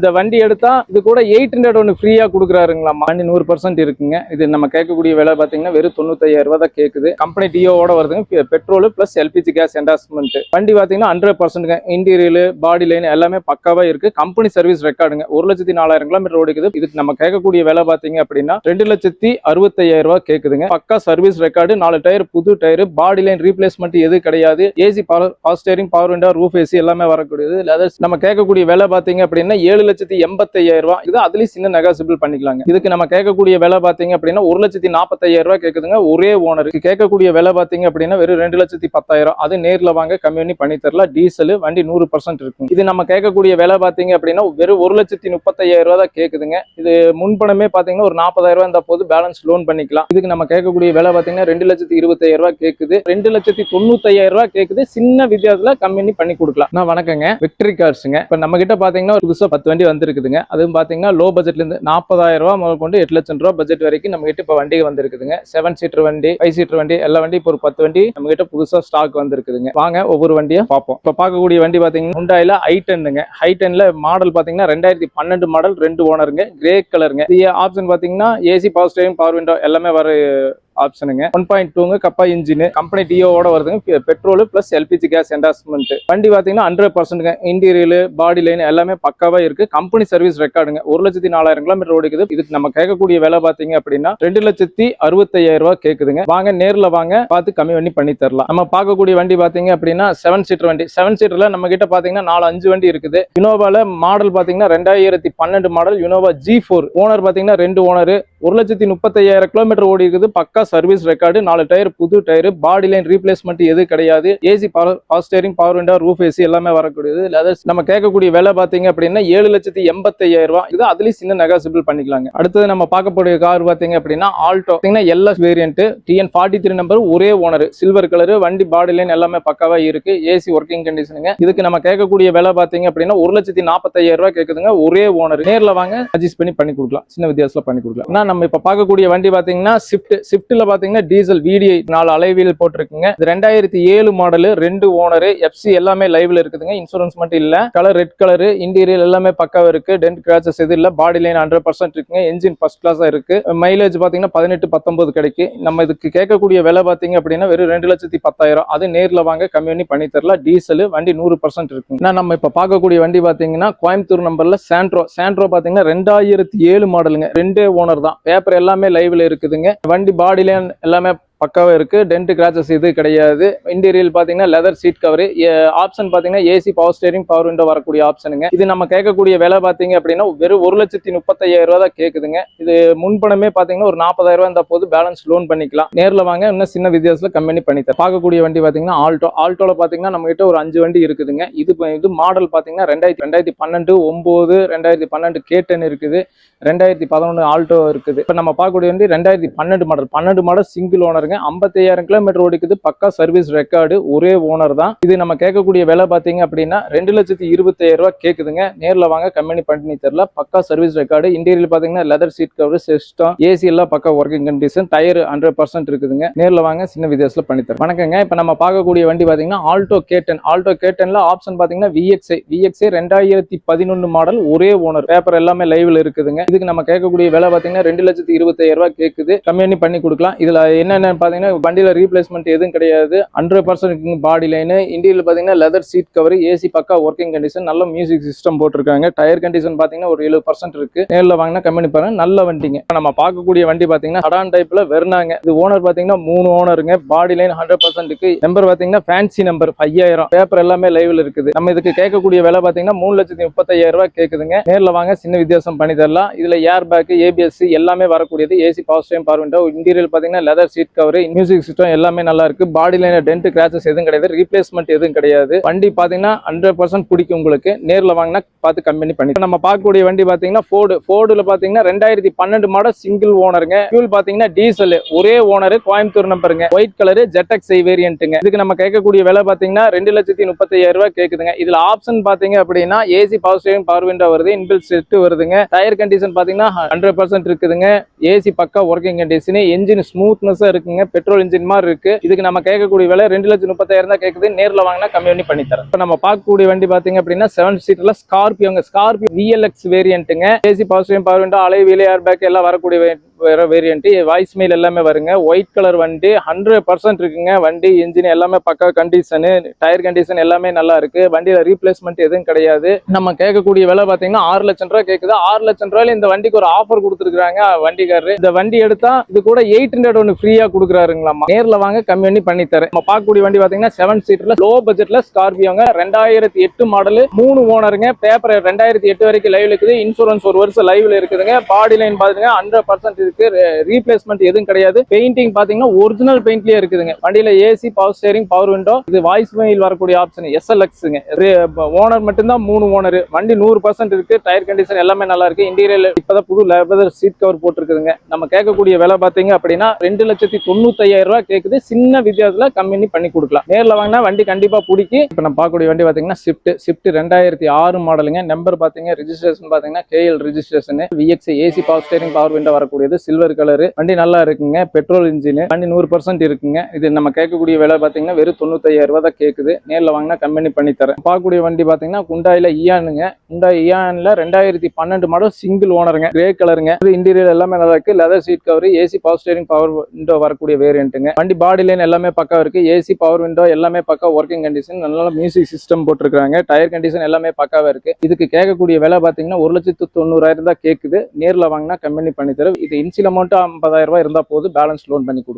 இந்த வண்டி எடுத்தா இது கூட 800 ஒன்று ஃப்ரீயா கொடுக்குறாருங்களா? வண்டி 100% இருக்குங்க. இது நம்ம கேட்கக்கூடிய விலை பாத்தீங்கன்னா வெறும் 95,000 ரூபாய் தான் கேக்குது. கம்பெனி டிஓட வருதுங்க. Petrol plus LPG gas endorsement. வண்டி பாத்தீங்கன்னா 100%ங்க. இன்டீரியல் பாடி லைன் எல்லாமே பக்காவா இருக்கு. கம்பெனி சர்வீஸ் ரெக்கார்டுங்க. 1,04,000 கிலோமீட்டர் ஓடிக்குது. இதுக்கு நம்ம கேட்கக்கூடிய விலை பாத்தீங்க அப்படின்னா 2,65,000 ரூபாய் கேக்குதுங்க. பக்கா சர்வீஸ் ரெக்கார்டு. 4 டயர் புது டயர். பாடி லைன் ரீப்ளேஸ்மெண்ட் எது கிடையாது. AC power steering power window roof AC எல்லாமே வரக்கூடியது. நம்ம கேட்கக்கூடிய விலை பாத்தீங்க அப்படின்னா 7,85,000 ரூபாய். இது அதுலயும் சின்ன நெகோசியபிள் பண்ணிக்கலாங்க. இதுக்கு நம்ம கேட்கக்கூடிய விலை பாத்தீங்க அப்படின்னா 1,45,000 ரூபாய் கேக்குதுங்க. ஒரே ஓனர். கேட்கக்கூடிய விலை பாத்தீங்க அப்படின்னா வெறும் 2,10,000. அது நேர்ல வாங்க கம்மி பண்ணி தரலாம். டீசல் வண்டி 100% இருக்கும். இது நம்ம கேட்கக்கூடிய விலை பாத்தீங்க அப்படின்னா வெறும் 1,35,000 ரூபாய் தான் கேக்குதுங்க. இது முன்பணமே பாத்தீங்கன்னா ஒரு 40,000 ரூபாய் இருந்தா போது பேலன்ஸ் லோன் பண்ணிக்கலாம். இதுக்கு நம்ம கேட்கக்கூடிய விலை பாத்தீங்கன்னா 2,20,000 ரூபாய் கேக்குது. 2,90,000 ரூபாய் கேக்குது. சின்ன வித்தியாசத்துல கம்மி பண்ணி கொடுக்கலாம். நான் வணக்கங்க, விக்டரி கார்ஸ்ங்க. இப்ப நம்ம கிட்ட பாத்தீங்கன்னா புதுசா 10 வண்டி வந்திருக்குதுங்க. அதுவும் பாத்தீங்கன்னா லோ பட்ஜெட்ல இருந்து 40,000 ரூபாய் முதல் கொண்டு 8 லட்சம் ரூபாய் பட்ஜெட் வரைக்கும் நம்ம கிட்ட இப்ப வண்டி வந்திருக்குதுங்க. 7 சீட்டர் வண்டி, 5 சீட்டர் வண்டி, எல்லா வண்டி இப்போ ஒரு 10 வண்டி நம்ம கிட்ட புதுசா ஸ்டாக் வந்திருக்குதுங்க. வாங்க ஒவ்வொரு வண்டியா பார்ப்போம். இப்ப பார்க்கக்கூடிய வண்டி பாத்தீங்கன்னா ஹுண்டாயில i10ங்க. i10ல மாடல் பாத்தீங்கன்னா 2012 மாடல், 2 ஓனருங்க, கிரே கலருங்க. இது ஆப்ஷன் பாத்தீங்கன்னா AC power steering power window எல்லாமே வர ஆப்ஷனுங்க. 1.2ங்க கப்பா இன்ஜின். கம்பெனி டிஓட வருதுங்க. Petrol plus LPG gas endorsement. வண்டி பாத்தீங்கன்னா 100%ங்க. இன்டீரியல் பாடி லைன் எல்லாமே பக்காவா இருக்கு. கம்பெனி சர்வீஸ் ரெக்கார்டுங்க. 1,04,000 கிலோமீட்டர் ஓடிக்குது. இதுக்கு நம்ம கேட்கக்கூடிய விலை பாத்தீங்க அப்படின்னா 2,65,000 ரூபாய் கேக்குதுங்க. வாங்க நேர்ல வாங்க பார்த்து கம்மி பண்ணி தரலாம். நம்ம பார்க்கக்கூடிய வண்டி பாத்தீங்க அப்படின்னா 7 சீட்டர் வண்டி. 7 சீட்டர்ல நம்ம கிட்ட பாத்தீங்கன்னா 4-5 வண்டி இருக்குது. யுனோவால மாடல் பாத்தீங்கன்னா 2012 மாடல் யுனோவா G4. ஓனர் பாத்தீங்கன்னா 2 ஓனர். 1,30,000 கிலோமீட்டர் ஓடி இருக்குது. பக்கா சர்வீஸ் ரெக்கார்டு. 4 டயர் புது டயர். பாடி லைன் ரீப்ளேஸ்மெண்ட் எது கிடையாது. AC power steering power window roof AC எல்லாமே வரக்கூடியது. நம்ம கேட்கக்கூடிய விலை பாத்தீங்க அப்படின்னா 7,85,000 ரூபாய். இது அதுலயும் சின்ன நெகோசியபிள் பண்ணிக்கலாங்க. அடுத்தது நம்ம பார்க்கக்கூடிய கார் பாத்தீங்க அப்படின்னா Alto. LS variant, TN43 number, ஒரே ஓனர், சில்வர் கலர். வண்டி பாடி லைன் எல்லாமே பக்காவா இருக்கு. ஏசி ஒர்க்கிங் கண்டிஷனுங்க. இதுக்கு நம்ம கேட்கக்கூடிய விலை பாத்தீங்க அப்படின்னா 1,40,000 ரூபாய் கேக்குதுங்க. ஒரே ஓனர். நேர்ல வாங்க அட்ஜஸ்ட் பண்ணி கொடுக்கலாம். சின்ன வித்தியாசத்துல பண்ணி கொடுக்கலாம். நம்ம இப்ப பார்க்கக்கூடிய வண்டி பாத்தீங்கன்னா ஸ்விஃப்ட்ல பாத்தீங்கன்னா டீசல் VDI 4 அலைவீல் போட்டிருக்குங்க. 2007 மாடல், 2 ஓனர், எஃப்சி எல்லாமே லைவ்ல இருக்குதுங்க. இன்சூரன்ஸ் மட்டும் இல்ல. Colour red colour. இன்டீரியர் எல்லாமே பக்காவா இருக்கு. டென்ட் கிராச்சஸ் எது இல்ல. பாடி லைன் 100% இருக்குங்க. என்ஜின் ஃபர்ஸ்ட் கிளாஸா இருக்கு. மைலேஜ் பாத்தீங்கன்னா 18-19 கிடைக்கும். நம்ம இதுக்கு கேட்கக்கூடிய விலை பாத்தீங்க அப்படின்னா வெறும் 2,10,000. அது நேர்ல வாங்க கம்மி பண்ணி தரலாம். டீசல் வண்டி 100% இருக்கு. நம்ம இப்ப பார்க்கக்கூடிய வண்டி பாத்தீங்கன்னா கோயம்புத்தூர் நம்பர்ல சாண்ட்ரோ பாத்தீங்கன்னா 2007 மாடலுங்க. 2 ஓனர் தான். பேப்பர் எல்லாமே லைவ்ல இருக்குதுங்க. வண்டி பாடி லைன் எல்லாமே பக்காவா இருக்கு. டென்ட் கிராச்சஸ் இது கிடையாது. இன்டீரியல் பாத்தீங்கன்னா லெதர் சீட் கவர். ஆப்ஷன் பாத்தீங்கன்னா AC power steering power window வரக்கூடிய ஆப்ஷனுங்க. இது நம்ம கேட்கக்கூடிய விலை பாத்தீங்க அப்படின்னா வெறும் 1,30,000 ரூபாய் தான் கேக்குதுங்க. இது முன்பணமே பாத்தீங்கன்னா ஒரு 40,000 ரூபாய் இருந்தா போது பேலன்ஸ் லோன் பண்ணிக்கலாம். நேர்ல வாங்க இன்னும் சின்ன வித்தியாசத்துல கம்மி பண்ணி தரேன். பார்க்கக்கூடிய வண்டி பாத்தீங்கன்னா ஆல்டோல பாத்தீங்கன்னா நம்ம கிட்ட ஒரு 5 வண்டி இருக்குதுங்க. இது மாடல் பாத்தீங்கன்னா 2012 9 2012 K10 இருக்குது. 2011 ஆல்டோ இருக்குது. இப்ப நம்ம பார்க்கக்கூடிய வண்டி 2012 மாடல் சிங்கிள் ஓனர். 55,000 கிலோமீட்டர் ஓடிக்குது. பக்கா சர்வீஸ் ரெக்கார்டு. ஒரே ஓனர் தான். இது நம்ம கேட்கக்கூடிய விலை பாத்தீங்க அப்படின்னா 2,20,000 ரூபாய் கேக்குதுங்க. நேர்ல வாங்க கம்மி பண்ணி தரலாம். பக்கா சர்வீஸ் ரெக்கார்டு. இன்டீரியல் பாத்தீங்கன்னா leather seat cover, system, AC எல்லாம் பக்கா ஒர்க்கிங் கண்டிஷன். டயர் 100% இருக்குதுங்க. நேர்ல வாங்க சின்ன வித்தியாசத்துல பண்ணி தரேன். வணக்கங்க. இப்ப நம்ம பார்க்கக்கூடிய வண்டி பாத்தீங்கன்னா ஆல்டோ K10ல ஆப்ஷன் பாத்தீங்கன்னா VXI 2011 மாடல், ஒரே ஓனர். பேப்பர் எல்லாமே லைவ்ல இருக்குதுங்க. இதுக்கு நம்ம கேட்கக்கூடிய விலை பாத்தீங்கன்னா 2,20,000 ரூபாய் கேக்குது. கம்மி பண்ணி கொடுக்கலாம். இதுல என்னென்ன பாத்தீங்கன்னா வண்டியில ரீப்ளேஸ்மெண்ட் எதுவும் கிடையாது. 100% பாடி லைன். இன்டீரியல் பாத்தீங்கன்னா லெதர் சீட் கவர். ஏசி பக்கா ஒர்க்கிங் கண்டிஷன். நல்ல மியூசிக் சிஸ்டம் போட்டிருக்காங்க. டயர் கண்டிஷன் பாத்தீங்கன்னா ஒரு 70% இருக்கு. நேர்ல வாங்கினா கம்மி பாருங்க. நல்ல வண்டிங்க. நம்ம பார்க்கக்கூடிய வண்டி பாத்தீங்கன்னா சடான் டைப்ல வெர்னாங்க. இது ஓனர் பாத்தீங்கன்னா 3 ஓனருங்க. பாடி லைன் 100% இருக்கு. நம்பர் பாத்தீங்கன்னா ஃபேன்சி நம்பர் 5,000. பேப்பர் எல்லாமே லைவ்ல இருக்குது. நம்ம இதுக்கு கேட்கக்கூடிய விலை பாத்தீங்கன்னா 3,30,000 ரூபாய் கேக்குதுங்க. நேர்ல வாங்க சின்ன வித்தியாசம் பண்ணி தரலாம். இதுல ஏர் பேக், ABS எல்லாமே வரக்கூடியது. AC power steering power window. Interior பாத்தீங்கன்னா leather seat cover. Music system எல்லாமே நல்லா இருக்கு. பாடி லைன் டென்ட் கிராச்சஸ் எதுவும் கிடையாது. ரீப்ளேஸ்மெண்ட் எதுவும் கிடையாது. வண்டி பாத்தீங்கன்னா 100% பிடிக்கும் உங்களுக்கு. நேர்ல வாங்கினா பார்த்து கம்பெனி பண்ணி. நம்ம பார்க்கக்கூடிய வண்டி பாத்தீங்கன்னா ஃபோர்டுல பாத்தீங்கன்னா 2012 மாடல் சிங்கிள் ஓனருங்க. ஃபியூல் பாத்தீங்கன்னா டீசல், ஒரே ஓனர், கோயம்புத்தூர் நம்பருங்க. ஒயிட் கலர் ZXi வேரியன்ட்ங்க. இதுக்கு நம்ம கேட்கக்கூடிய விலை பாத்தீங்கன்னா 2,30,000 ரூபாய் கேக்குதுங்க. இதுல ஆப்ஷன் பாத்தீங்க அப்படின்னா AC power steering power window வருது. இன்பில்ட் செட் வருதுங்க. டயர் கண்டிஷன் பாத்தீங்கன்னா 100% இருக்குதுங்க. ஏசி பக்கா ஒர்க்கிங் கண்டிஷன். என்ஜின் ஸ்மூத்னஸா இருக்குங்க. இருக்குங்க. பெட்ரோல் இன்ஜின் மாதிரி இருக்கு. இதுக்கு நம்ம கேட்கக்கூடிய விலை 2,30,000 தான் கேக்குது. நேர்ல வாங்கினா கம்மி பண்ணி பண்ணித்தரேன். இப்போ நம்ம பார்க்கக்கூடிய வண்டி பாத்தீங்க அப்படின்னா 7 சீட்டர்ல ஸ்கார்பியோங்க. ஸ்கார்பியோ VLX வேரியன்ட்டுங்க. AC power steering, power window, alloy wheel, air bag எல்லாம் வரக்கூடிய வேரியன்ட். வாய்ஸ் மெயில் எல்லாமே வருங்க. ஒயிட் கலர் வண்டி 100% இருக்குங்க. வண்டி இன்ஜின் எல்லாமே பக்கா கண்டிஷனு, டயர் கண்டிஷன் எல்லாமே நல்லா இருக்கு. வண்டியில ரீப்ளேஸ்மெண்ட் எதுவும் கிடையாது. நம்ம கேட்கக்கூடிய விலை பாத்தீங்கன்னா 6 லட்சம் ரூபாய் கேக்குது. 6 லட்சம் ரூபாயில இந்த வண்டிக்கு ஒரு ஆஃபர் கொடுத்துருக்காங்க வண்டிக்காரரு. இந்த வண்டி எடுத்தா இது கூட 800 ஒன்று ஃப்ரீயா கொடுக்குறாருங்களாமா. நேர்ல வாங்க கம்மி பண்ணி பண்ணித்தரேன். நம்ம பார்க்கக்கூடிய வண்டி பாத்தீங்கன்னா 7 சீட்டர்ல லோ பட்ஜெட்ல ஸ்கார்பியோங்க. 2008 மாடல், 3 ஓனருங்க. பேப்பர் 2008 வரைக்கும் லைவ்ல இருக்குது. இன்சூரன்ஸ் 1 வருஷம் லைவ்ல இருக்குதுங்க. பாடி லைன் பாத்தீங்கன்னா 100% இருக்கு. ரீப்ளேஸ்மெண்ட் எதுவும் கிடையாது. பெயிண்டிங் பாத்தீங்கன்னா ஒரிஜினல் பெயிண்ட்லயே இருக்குதுங்க. வண்டியில AC, power steering, power window, இது வாய்ஸ் மெயில் வரக்கூடிய ஆப்ஷன் SLXங்க. ஓனர் மட்டும்தான் 3 ஓனர். வண்டி 100% இருக்கு. டயர் கண்டிஷன் எல்லாமே நல்லா இருக்கு. இன்டீரியர் இப்பதான் புது லெதர் சீட் கவர் போட்டுருக்குதுங்க. நம்ம கேட்கக்கூடிய விலை பாத்தீங்க அப்படின்னா 2,95,000 ரூபாய் கேக்குது. சின்ன வித்தியாசத்துல கம்மி பண்ணி கொடுக்கலாம். நேர்ல வாங்கினா வண்டி கண்டிப்பா பிடிக்கும். இப்ப நம்ம பார்க்கக்கூடிய வண்டி பாத்தீங்கன்னா ஸ்விஃப்ட் 2006 மாடலுங்க. நம்பர் பாத்தீங்க, ரெஜிஸ்ட்ரேஷன் பாத்தீங்கன்னா KL registration. VX AC, power steering, power window வரக்கூடியது. சில்வர் கலர் வண்டி நல்லா இருக்குங்க. Petrol engine. வண்டி 100% இருக்குங்க. இது நம்ம கேட்கக்கூடிய விலை பாத்தீங்கன்னா வெறும் 95,000 ரூபாய் தான் கேக்குது. நேர்ல வாங்கினா கம்மி பண்ணி தரேன். பார்க்கக்கூடிய வண்டி பாத்தீங்கன்னா குண்டாயில இயானுங்க. குண்டாய் இயான்ல 2012 மாடல், சிங்கிள் ஓனருங்க. கிரே கலருங்க. இன்டீரியர் எல்லாமே நல்லா இருக்கு. Leather seat cover, AC, power steering, power window வரக்கூடிய வேரியன்ட்டுங்க. வண்டி பாடி லைன் எல்லாமே பக்கா இருக்கு. ஏசி, பவர் விண்டோ எல்லாமே பக்கா ஒர்க்கிங் கண்டிஷன். நல்ல மியூசிக் சிஸ்டம் போட்டிருக்காங்க. டயர் கண்டிஷன் எல்லாமே பக்காவா இருக்கு. இதுக்கு கேட்கக்கூடிய விலை பாத்தீங்கன்னா 1,90,000 தான் கேக்குது. நேர்ல வாங்கினா கம்மி பண்ணி தரேன். இது இன்சியல் அமௌண்ட் 50,000 ரூபாய் இருந்தா போதும். பேலன்ஸ் லோன் பண்ணி கொடுக்கும்.